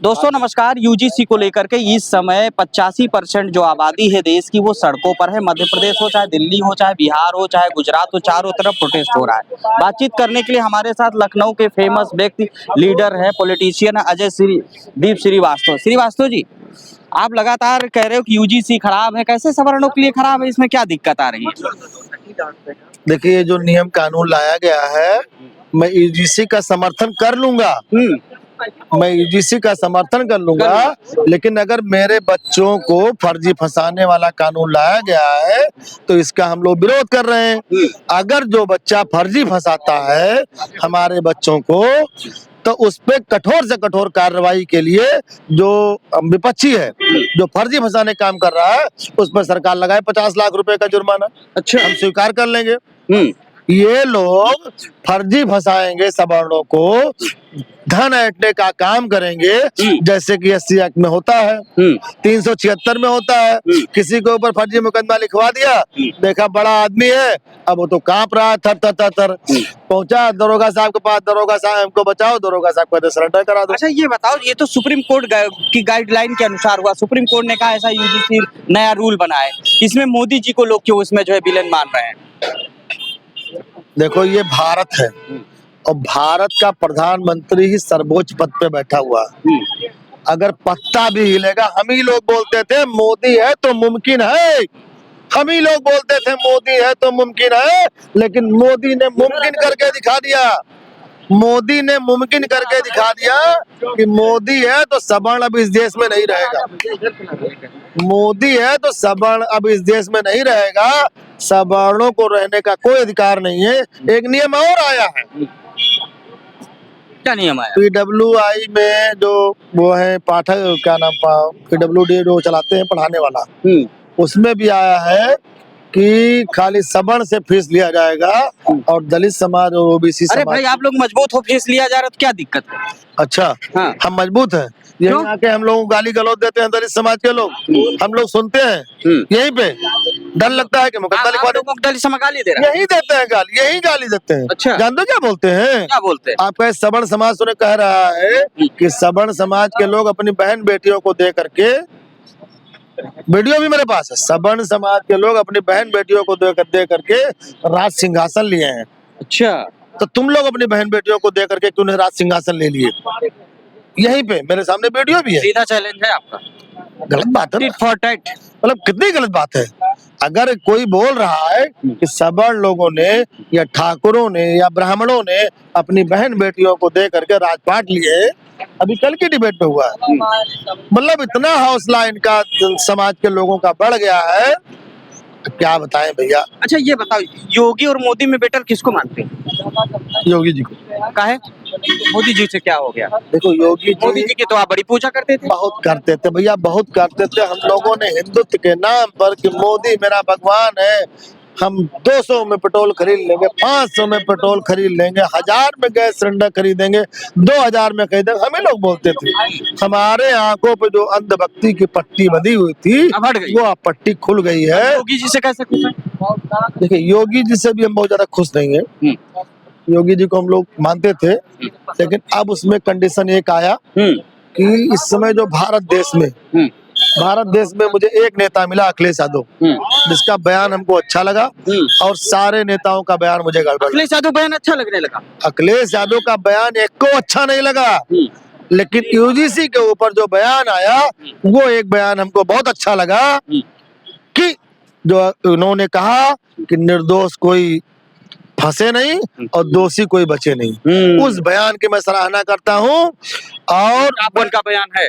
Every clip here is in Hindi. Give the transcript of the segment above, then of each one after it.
दोस्तों नमस्कार। यूजीसी को लेकर के इस समय 85% जो आबादी है देश की वो सड़कों पर है। मध्य प्रदेश हो चाहे दिल्ली हो चाहे बिहार हो चाहे गुजरात हो, चारों तरफ प्रोटेस्ट हो रहा है। बातचीत करने के लिए हमारे साथ लखनऊ के फेमस व्यक्ति लीडर है, पॉलिटिशियन है, अजयदीप श्रीवास्तव। श्रीवास्तव जी, आप लगातार कह रहे हो कि यूजीसी खराब है, कैसे सवर्णों के लिए खराब है, इसमें क्या दिक्कत आ रही है? देखिए, जो नियम कानून लाया गया है, मैं यूजीसी का समर्थन कर लूंगा। मैं यूजीसी का समर्थन कर लूंगा, लेकिन अगर मेरे बच्चों को फर्जी फंसाने वाला कानून लाया गया है तो इसका हम लोग विरोध कर रहे हैं। अगर जो बच्चा फर्जी फंसाता है हमारे बच्चों को, तो उस पे कठोर से कठोर कार्रवाई के लिए जो विपक्षी है, जो फर्जी फंसाने काम कर रहा है, उस पर सरकार लगाए 50 लाख रुपए का जुर्माना। अच्छा, हम स्वीकार कर लेंगे। ये लोग फर्जी फंसाएंगे, सवर्णों को धन ऐंठने का काम करेंगे, जैसे कि 80 एक्ट में होता है, 376 में होता है। किसी के ऊपर फर्जी मुकदमा लिखवा दिया, देखा बड़ा आदमी है, अब वो तो कांप रहा है, थर थर थर थर। पहुंचा दरोगा साहब के पास, दरोगा साहब हमको बचाओ, दरोगा साहब कहते सरेंडर करा दो। अच्छा ये बताओ, ये तो सुप्रीम कोर्ट की गाइडलाइन के अनुसार हुआ। सुप्रीम कोर्ट ने कहा ऐसा यूजीसी नया रूल बनाए, इसमें मोदी जी को लोग क्यों इसमें जो है विलेन मान रहे हैं? देखो, ये भारत है और भारत का प्रधानमंत्री ही सर्वोच्च पद पे बैठा हुआ है। अगर पत्ता भी हिलेगा, हम ही लोग बोलते थे मोदी है तो मुमकिन है, हम ही लोग बोलते थे मोदी है तो मुमकिन है, लेकिन मोदी ने मुमकिन करके दिखा दिया। मोदी ने मुमकिन करके दिखा दिया कि मोदी है तो सवर्ण अब इस देश में नहीं रहेगा। मोदी है तो सवर्ण अब इस देश में नहीं रहेगा। सवर्णों को रहने का कोई अधिकार नहीं है। एक नियम और आया है। क्या नियम आया? PWI में जो वो है पाठक, क्या नाम, PWD जो चलाते हैं पढ़ाने वाला, उसमें भी आया है कि खाली सवर्ण से फीस लिया जाएगा और दलित समाज और ओबीसी समाज। अरे भाई, आप लोग मजबूत हो, फीस लिया जा रहा है तो क्या दिक्कत है? अच्छा, हाँ। हम मजबूत हैं, यहीं आके हम लोग गाली गलौज देते हैं दलित समाज के लोग, हम लोग सुनते हैं यहीं पे। डर लगता है कि मुकदमा लिखवा दो। दलित समाज गाली दे रहा है? यही देते हैं गाली, यही गाली देते हैं। अच्छा, जानते क्या बोलते हैं? क्या बोलते हैं? आपका सवर्ण समाज सुने कह रहा है कि सवर्ण समाज के लोग अपनी बहन बेटियों को दे करके, वीडियो भी मेरे पास है, सवर्ण समाज के लोग अपनी बहन बेटियों को दे करके राज सिंहासन लिए हैं। अच्छा, तो तुम लोग अपनी बहन बेटियों को दे करके क्यों नहीं राज सिंहासन ले लिए? यहीं पे मेरे सामने वीडियो भी है। सीधा चैलेंज है आपका। गलत बात है, मतलब कितनी गलत बात है। अगर कोई बोल रहा है कि सवर्ण लोगों ने या ठाकुरों ने या ब्राह्मणों ने अपनी बहन बेटियों को दे करके राजपाट लिए, अभी कल की डिबेट में हुआ है, मतलब इतना हौसला इनका समाज के लोगों का बढ़ गया है, क्या बताएं भैया। अच्छा ये बताओ, योगी और मोदी में बेटर किसको मानते हैं? योगी जी को। काहे? मोदी जी से क्या हो गया? देखो, मोदी जी की तो आप बड़ी पूजा करते थे। बहुत करते थे भैया, बहुत करते थे। हम लोगों ने हिंदुत्व के नाम पर कि मोदी मेरा भगवान है, हम 200 में पेट्रोल खरीद लेंगे, 500 में पेट्रोल खरीद लेंगे, 1000 में गैस सिलेंडर खरीदेंगे, 2000 में खरीदेंगे, हमें लोग बोलते थे। हमारे आंखों पे जो अंधभक्ति की पट्टी बंधी हुई थी, वो अब पट्टी खुल गई है। योगी जी से कैसे खुश हैं? देखिए, योगी जी से भी हम बहुत ज्यादा खुश नहीं है। योगी जी को हम लोग मानते थे, लेकिन अब उसमें कंडीशन एक आया कि इस समय जो भारत देश में मुझे एक नेता मिला, अखिलेश यादव, जिसका बयान हमको अच्छा लगा और सारे नेताओं का बयान मुझे गड़बड़। अखिलेश यादव बयान अच्छा लगने लगा? अखिलेश यादव का बयान एक को अच्छा नहीं लगा, लेकिन यूजीसी के ऊपर जो बयान आया वो एक बयान हमको बहुत अच्छा लगा कि जो उन्होंने कहा कि निर्दोष कोई फंसे नहीं और दोषी कोई बचे नहीं। उस बयान की मैं सराहना करता हूँ। और टॉप 1 का बयान है।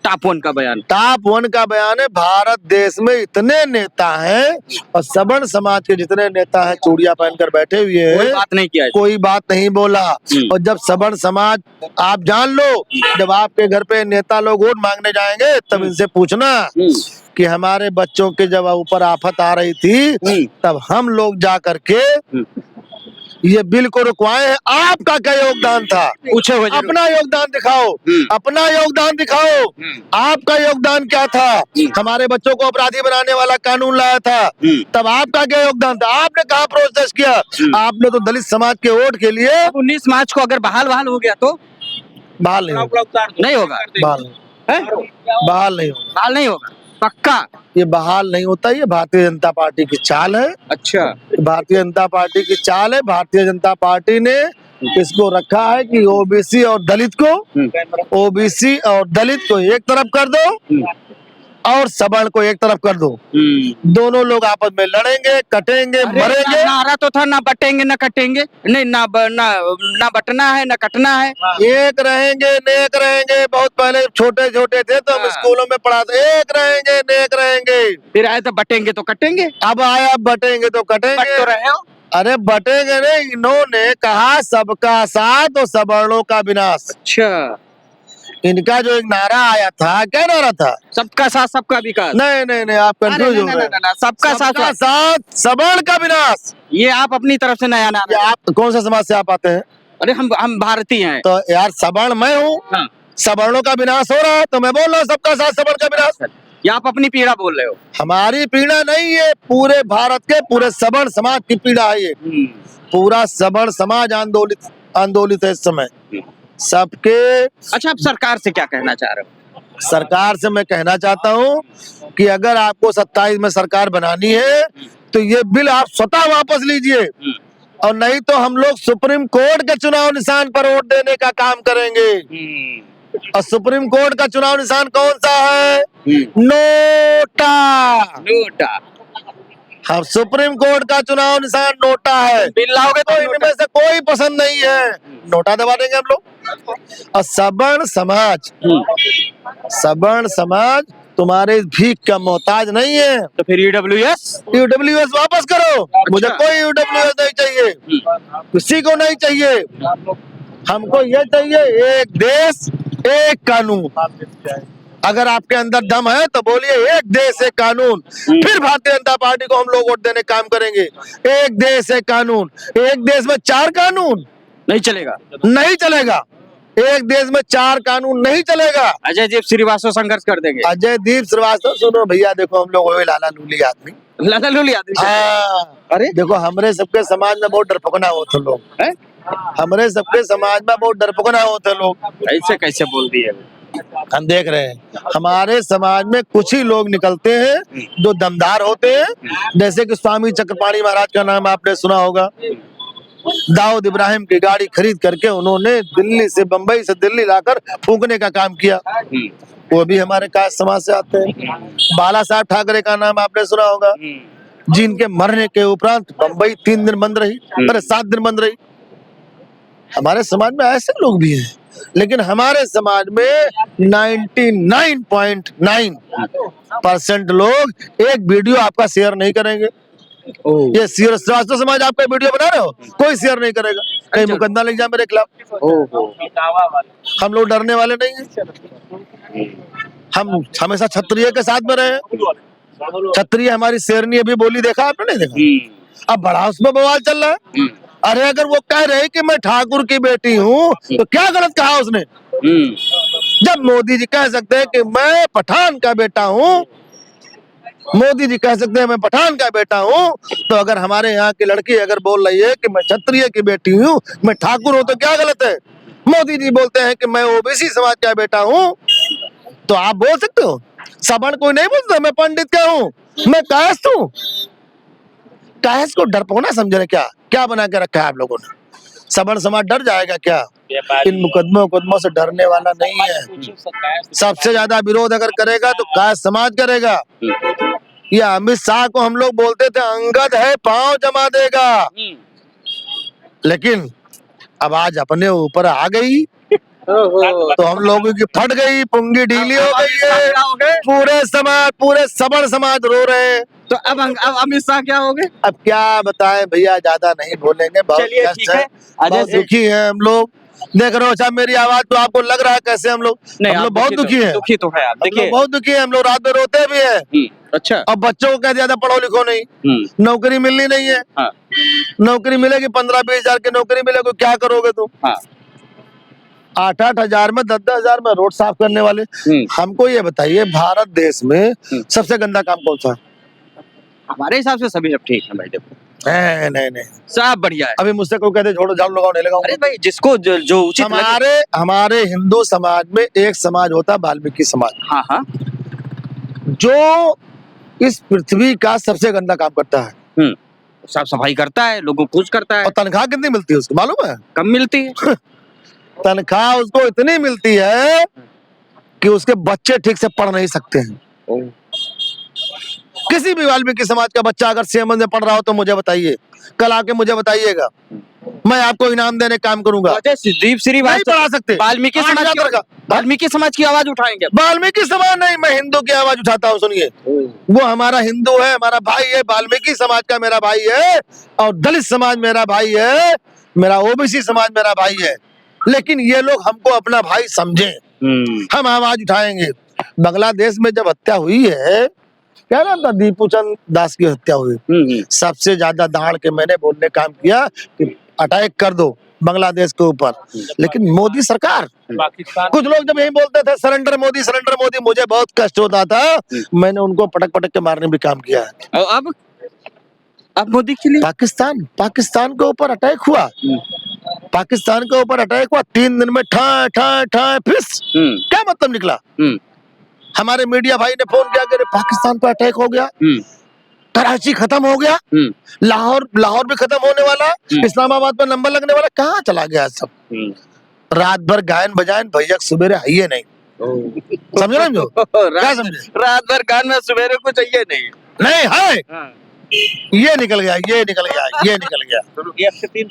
टॉप 1 का बयान, टॉप 1 का बयान है। भारत देश में इतने नेता हैं और सवर्ण समाज के जितने नेता हैं चूड़ियां पहनकर बैठे हुए हैं, कोई बात नहीं किया, कोई बात नहीं बोला। और जब सवर्ण समाज, आप जान लो, जब आपके घर पे नेता लोग वोट मांगने जाएंगे तब इनसे पूछना कि हमारे बच्चों के जब ऊपर आफत आ रही थी तब हम लोग जा करके ये बिल को रुकवाए हैं, आपका क्या योगदान था? पूछे हुए अपना योगदान दिखाओ, अपना योगदान दिखाओ। आपका योगदान क्या था? हमारे बच्चों को अपराधी बनाने वाला कानून लाया था, तब आपका क्या योगदान था? आपने कहाँ प्रोसेस किया? आपने तो दलित समाज के वोट के लिए 19 मार्च को अगर बहाल हो गया तो बहाल नहीं होगा, नहीं होगा, बहाल है? बहाल नहीं होगा। हाल नहीं होगा पक्का। ये बहाल नहीं होता, ये भारतीय जनता पार्टी की चाल है। अच्छा, भारतीय जनता पार्टी की चाल है। भारतीय जनता पार्टी ने इसको रखा है कि ओबीसी और दलित को, ओबीसी और दलित को एक तरफ कर दो और सवर्ण को एक तरफ कर दो। दोनों लोग आपस में लड़ेंगे, कटेंगे, अरे मरेंगे। नारा तो था ना बटेंगे ना कटेंगे, नहीं ना बटना है ना कटना है। एक रहेंगे नेक रहेंगे। बहुत पहले छोटे छोटे थे तो हम हाँ। स्कूलों में पढ़ाते, एक रहेंगे नेक रहेंगे। फिर आए तो बटेंगे तो कटेंगे, अब आया बटेंगे तो बट कटेंगे। तो रहे हो। अरे बटेंगे नहीं, इन्होंने कहा सबका साथ और सवर्णों का विनाश। अच्छा, इनका जो एक नारा आया था, क्या नारा था? सबका साथ सबका विकास। नहीं नहीं नहीं, आप अरे कंफ्यूज हो ना, ना, रहे ना, ना, सबका सबका साथ। साथ सवर्ण का विनाश। ये आप अपनी तरफ से नया ये नारा। आप कौन सा समाज से आप आते हैं? अरे हम भारतीय हैं। तो यार सवर्ण मैं हूँ, हाँ। सवर्णों का विनाश हो रहा है तो मैं बोल रहा हूँ सबका साथ सवर्ण का विनाश। ये आप अपनी पीड़ा बोल रहे हो। हमारी पीड़ा नहीं है, पूरे भारत के पूरे सवर्ण समाज की पीड़ा है ये। पूरा सवर्ण समाज आंदोलित है इस समय सबके। अच्छा, आप सरकार से क्या कहना चाह रहे हो? सरकार से मैं कहना चाहता हूँ कि अगर आपको 27 में सरकार बनानी है तो ये बिल आप स्वतः वापस लीजिए, और नहीं तो हम लोग सुप्रीम कोर्ट के चुनाव निशान पर वोट देने का काम करेंगे। और सुप्रीम कोर्ट का चुनाव निशान कौन सा है? नोटा। नोटा। हम सुप्रीम कोर्ट का चुनाव निशान नोटा है। बिल लाओगे तो इनमें से कोई पसंद नहीं है, नोटा दबा देंगे हम लोग। और सवर्ण समाज तुम्हारे भीख का मोहताज नहीं है। तो फिर यूडब्ल्यूएस वापस करो। मुझे कोई यूडब्ल्यूएस नहीं चाहिए, किसी को नहीं चाहिए। हमको ये चाहिए एक देश एक कानून। अगर आपके अंदर दम है तो बोलिए एक देश एक कानून। फिर भारतीय जनता पार्टी को हम लोग वोट देने काम करेंगे। एक देश एक कानून। एक देश में 4 कानून नहीं चलेगा, नहीं चलेगा। एक देश में 4 कानून नहीं चलेगा। अजय दीप श्रीवास्तव संघर्ष कर देंगे। अजय दीप श्रीवास्तव, सुनो भैया, देखो हम लोग वही लाला लूली आदमी। लाला लूली आदमी। हाँ, अरे देखो हमरे सबके समाज में बहुत डरपोकना होते लोग हैं? हमरे सबके समाज में बहुत डरपोकना होते लोग। ऐसे कैसे बोल दिए? हम देख रहे हैं हमारे समाज में कुछ ही लोग निकलते हैं जो दमदार होते हैं। जैसे कि स्वामी चक्रपाणी महाराज का नाम आपने सुना होगा। दाऊद इब्राहिम की गाड़ी खरीद करके उन्होंने दिल्ली से, बंबई से दिल्ली लाकर फूंकने का काम किया। वो भी हमारे कास्ट समाज से आते हैं। बाला साहब ठाकरे का नाम आपने सुना होगा, जिनके मरने के उपरांत बंबई 3 दिन बंद रही, अरे 7 दिन बंद रही। हमारे समाज में ऐसे लोग भी हैं, लेकिन हमारे समाज में 99.9% लोग एक वीडियो आपका शेयर नहीं करेंगे। ये श्रीवास्तव समाज आपका वीडियो बना रहे हो, कोई शेयर नहीं करेगा, कहीं मुकदमा लग जाए मेरे खिलाफ। हम लोग डरने वाले नहीं हैं। हम हमेशा क्षत्रिय के साथ में रहे। क्षत्रिय हमारी शेरनी अभी बोली, देखा आपने? नहीं देखा? अब बड़ा उसमें बवाल चल रहा है। अरे अगर वो कह रहे कि मैं ठाकुर की बेटी हूँ तो क्या गलत कहा उसने? जब मोदी जी कह सकते हैं कि मैं पठान का बेटा हूँ, मोदी जी कह सकते हैं मैं पठान का बेटा हूँ, तो अगर हमारे यहाँ की लड़की अगर बोल रही है कि मैं क्षत्रिय की बेटी हूँ, मैं ठाकुर हूँ, तो क्या गलत है? मोदी जी बोलते हैं कि मैं ओबीसी समाज का बेटा हूँ, तो आप बोल सकते हो? सवर्ण कोई नहीं बोलता मैं पंडित का हूँ, मैं कायस्थ हूँ। कायस्थ को डरपोना समझ रहे क्या? क्या बना के रखा है आप लोगों ने? सवर्ण समाज डर जाएगा क्या? इन मुकदमों से डरने वाला नहीं है। सबसे ज्यादा विरोध अगर करेगा तो कायस्थ समाज करेगा। या अमित शाह को हम लोग बोलते थे अंगद है पांव जमा देगा, लेकिन अब आज अपने ऊपर आ गई तो हम लोगों की फट गई, पुंगी ढीली हो गई है। पूरे सवर्ण समाज रो रहे हैं। तो अब अमित शाह क्या हो गए? अब क्या बताएं भैया, ज्यादा नहीं बोलेंगे, बहुत कष्ट है, बहुत दुखी है हम लोग। देख रहे हो अच्छा मेरी आवाज तो आपको लग रहा है कैसे हम लोग बहुत दुखी है। दुखी तो है आप, देखिए बहुत दुखी है हम लोग, रात में रोते भी है। अच्छा, अब बच्चों को कह दिया था पढ़ो लिखो नहीं, नौकरी मिलनी नहीं है। हाँ। नौकरी मिलेगी 15-20 हजार की नौकरी मिलेगी, क्या करोगे तुम? हाँ। 8-8 हजार में 10-10 हजार में रोड साफ करने वाले। हमको ये बताइए भारत देश में सबसे गंदा काम कौन सा है? हमारे हिसाब से सभी सब ठीक है भाई। देखो नहीं नहीं नहीं, सब बढ़िया है। अभी मुझसे कोई कहते छोड़ो झाड़ू लगाओ, नहीं लगाओ। अरे भाई जिसको जो उचित लगे। हमारे हिंदू समाज में एक समाज होता है वाल्मीकि समाज, हाँ हाँ। जो इस पृथ्वी का सबसे गंदा काम करता है। साफ सफाई करता है, लोगों को खुश करता है। और तनख्वाह कितनी मिलती है उसको मालूम है? कम मिलती है। तनख्वाह उसको इतनी मिलती है कि उसके बच्चे ठीक से पढ़ नहीं सकते हैं। किसी भी वाल्मीकि समाज का बच्चा अगर सीएमएन में पढ़ रहा हो तो मुझे बताइए, कल आके मुझे बताइएगा, मैं आपको इनाम देने काम करूंगा। दीप श्री नहीं पढ़ा सकते। वाल्मीकि समाज की आवाज उठाएंगे। वाल्मीकि समाज नहीं, मैं हिंदू की आवाज उठाता हूँ, सुनिए। वो हमारा हिंदू है, हमारा भाई है, वाल्मीकि समाज का मेरा भाई है, और दलित समाज मेरा भाई है, मेरा ओबीसी समाज मेरा भाई है, लेकिन ये लोग हमको अपना भाई समझे, हम आवाज उठाएंगे। बांग्लादेश में जब हत्या हुई है, क्या नाम था, दीपू चंद दास की हत्या हुई, सबसे ज्यादा दहाड़ के मैंने बोलने काम किया कि अटैक कर दो बांग्लादेश के ऊपर, लेकिन मोदी सरकार, कुछ लोग जब यही बोलते थे सरेंडर मोदी, मुझे बहुत कष्ट होता था, मैंने उनको पटक पटक के मारने भी काम किया है। और अब मोदी के लिए पाकिस्तान के ऊपर अटैक हुआ, पाकिस्तान के ऊपर अटैक हुआ, 3 दिन में ठा ठा ठा फिस, क्या मतलब निकला? हमारे मीडिया भाई ने फोन किया कि पाकिस्तान पर अटैक हो गया, कराची खत्म हो गया, लाहौर भी खत्म होने वाला, इस्लामाबाद पर नंबर लगने वाला, कहाँ चला गया सब? रात भर गायन बजायन, भैया सवेरे आइए नहीं, समझ रहे हो? क्या समझे? रात भर गान में सवेरे को चाहिए नहीं है। ये निकल गया। F3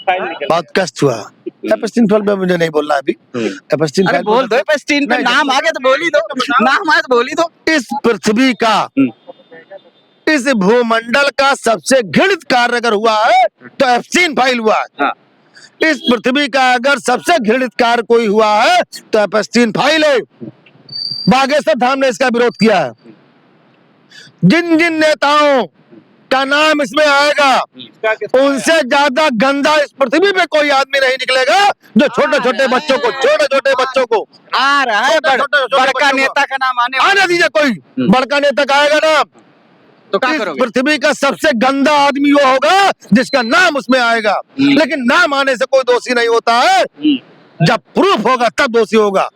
फाइल निकल बहुत कष्ट हुआ। F3 फाइल में मुझे नहीं बोलना अभी। F3 फाइल बोल दो, F3 पे नाम आ गया तो बोल ही दो, नाम आया तो बोल ही दो। इस पृथ्वी का, इस भूमंडल का सबसे घृणित कार्य अगर हुआ है तो F3 फाइल हुआ है। इस पृथ्वी का अगर सबसे घृणित कार्य कोई हुआ है तो F3 फाइल है। बागेश्वर धाम ने इसका विरोध किया है। जिन जिन नेताओं का नाम इसमें आएगा, उनसे ज्यादा गंदा इस पृथ्वी पे कोई आदमी नहीं निकलेगा जो छोटे छोटे बच्चों को आ रहा है। बड़का नेता का नाम आने दीजिए, कोई बड़का नेता का आएगा नाम तो क्या इस करोगे? पृथ्वी का सबसे गंदा आदमी वो होगा जिसका नाम उसमें आएगा। लेकिन नाम आने से कोई दोषी नहीं होता है, जब प्रूफ होगा तब दोषी होगा।